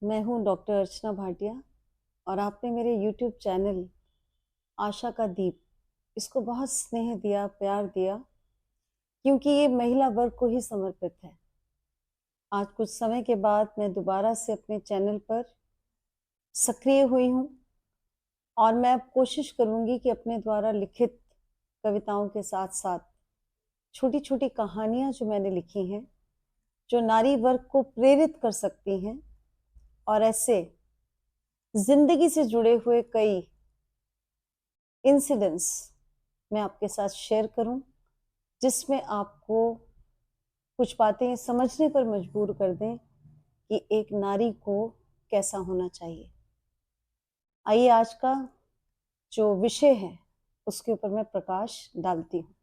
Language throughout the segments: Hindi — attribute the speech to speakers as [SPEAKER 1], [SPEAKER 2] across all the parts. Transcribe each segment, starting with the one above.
[SPEAKER 1] मैं हूँ डॉक्टर अर्चना भाटिया और आपने मेरे यूट्यूब चैनल आशा का दीप इसको बहुत स्नेह दिया, प्यार दिया, क्योंकि ये महिला वर्ग को ही समर्पित है। आज कुछ समय के बाद मैं दोबारा से अपने चैनल पर सक्रिय हुई हूँ और मैं अब कोशिश करूँगी कि अपने द्वारा लिखित कविताओं के साथ साथ छोटी छोटी कहानियाँ जो मैंने लिखी हैं, जो नारी वर्ग को प्रेरित कर सकती हैं, और ऐसे जिंदगी से जुड़े हुए कई इंसिडेंट्स मैं आपके साथ शेयर करूं, जिसमें आपको कुछ बातें समझने पर मजबूर कर दें कि एक नारी को कैसा होना चाहिए। आइए आज का जो विषय है उसके ऊपर मैं प्रकाश डालती हूँ।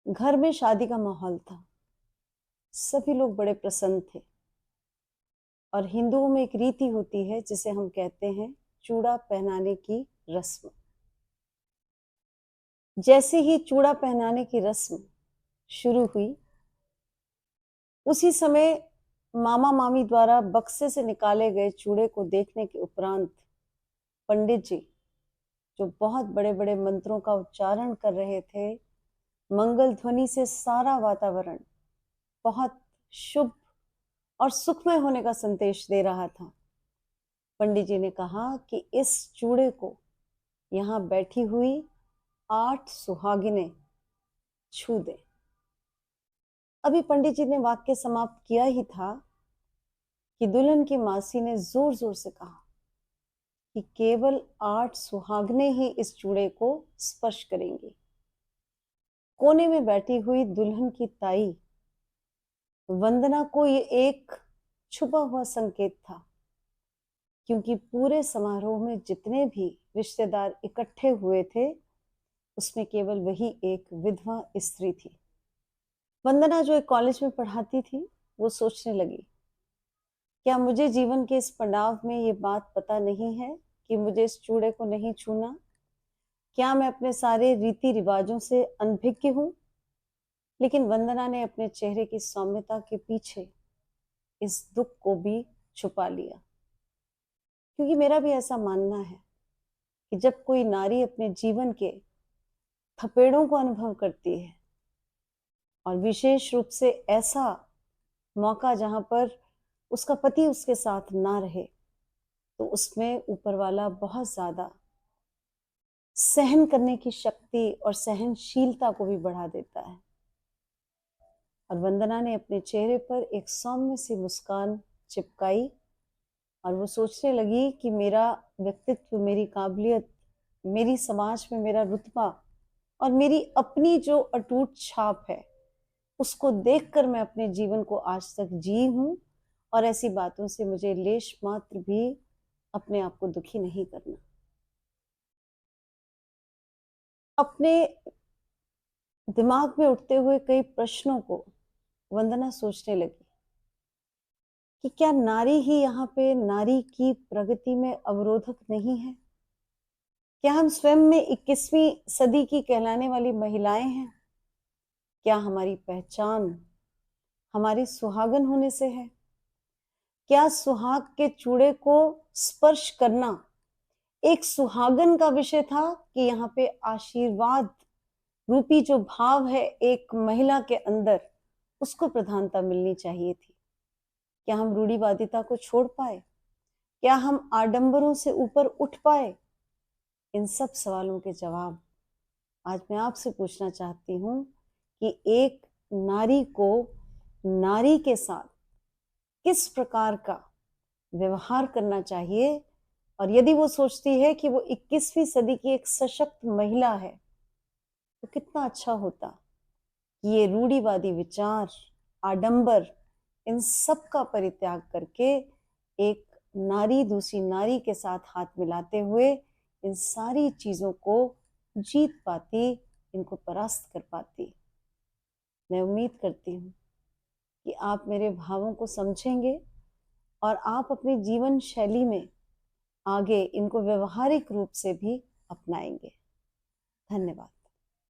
[SPEAKER 1] घर में शादी का माहौल था, सभी लोग बड़े प्रसन्न थे और हिंदुओं में एक रीति होती है जिसे हम कहते हैं चूड़ा पहनाने की रस्म। जैसे ही चूड़ा पहनाने की रस्म शुरू हुई, उसी समय मामा मामी द्वारा बक्से से निकाले गए चूड़े को देखने के उपरांत पंडित जी, जो बहुत बड़े बड़े मंत्रों का उच्चारण कर रहे थे, मंगल ध्वनि से सारा वातावरण बहुत शुभ और सुखमय होने का संदेश दे रहा था। पंडित जी ने कहा कि इस चूड़े को यहाँ बैठी हुई 8 सुहागिनें छू दे। अभी पंडित जी ने वाक्य समाप्त किया ही था कि दुल्हन की मासी ने जोर जोर से कहा कि केवल 8 सुहागनें ही इस चूड़े को स्पर्श करेंगी। कोने में बैठी हुई दुल्हन की ताई वंदना को ये एक छुपा हुआ संकेत था, क्योंकि पूरे समारोह में जितने भी रिश्तेदार इकट्ठे हुए थे, उसमें केवल वही एक विधवा स्त्री थी। वंदना, जो एक कॉलेज में पढ़ाती थी, वो सोचने लगी, क्या मुझे जीवन के इस पड़ाव में ये बात पता नहीं है कि मुझे इस चूड़े को नहीं छूना? क्या मैं अपने सारे रीति रिवाजों से अनभिज्ञ हूं? लेकिन वंदना ने अपने चेहरे की सौम्यता के पीछे इस दुख को भी छुपा लिया, क्योंकि मेरा भी ऐसा मानना है कि जब कोई नारी अपने जीवन के थपेड़ों को अनुभव करती है, और विशेष रूप से ऐसा मौका जहां पर उसका पति उसके साथ ना रहे, तो उसमें ऊपर वाला बहुत ज्यादा सहन करने की शक्ति और सहनशीलता को भी बढ़ा देता है। और वंदना ने अपने चेहरे पर एक सौम्य सी मुस्कान चिपकाई और वो सोचने लगी कि मेरा व्यक्तित्व, मेरी काबिलियत, मेरी समाज में मेरा रुतबा और मेरी अपनी जो अटूट छाप है, उसको देखकर मैं अपने जीवन को आज तक जी हूं, और ऐसी बातों से मुझे लेश मात्र भी अपने आप को दुखी नहीं करना। अपने दिमाग में उठते हुए कई प्रश्नों को वंदना सोचने लगी कि क्या नारी ही यहाँ पे नारी की प्रगति में अवरोधक नहीं है? क्या हम स्वयं में 21वीं सदी की कहलाने वाली महिलाएं हैं? क्या हमारी पहचान हमारी सुहागन होने से है? क्या सुहाग के चूड़े को स्पर्श करना एक सुहागन का विषय था कि यहाँ पे आशीर्वाद रूपी जो भाव है एक महिला के अंदर, उसको प्रधानता मिलनी चाहिए थी? क्या हम रूढ़िवादिता को छोड़ पाए? क्या हम आडंबरों से ऊपर उठ पाए? इन सब सवालों के जवाब आज मैं आपसे पूछना चाहती हूँ कि एक नारी को नारी के साथ किस प्रकार का व्यवहार करना चाहिए, और यदि वो सोचती है कि वो 21वीं सदी की एक सशक्त महिला है, तो कितना अच्छा होता कि ये रूढ़िवादी विचार, आडंबर, इन सब का परित्याग करके एक नारी दूसरी नारी के साथ हाथ मिलाते हुए इन सारी चीजों को जीत पाती, इनको परास्त कर पाती। मैं उम्मीद करती हूँ कि आप मेरे भावों को समझेंगे और आप अपनी जीवन शैली में आगे इनको व्यवहारिक रूप से भी अपनाएंगे। धन्यवाद।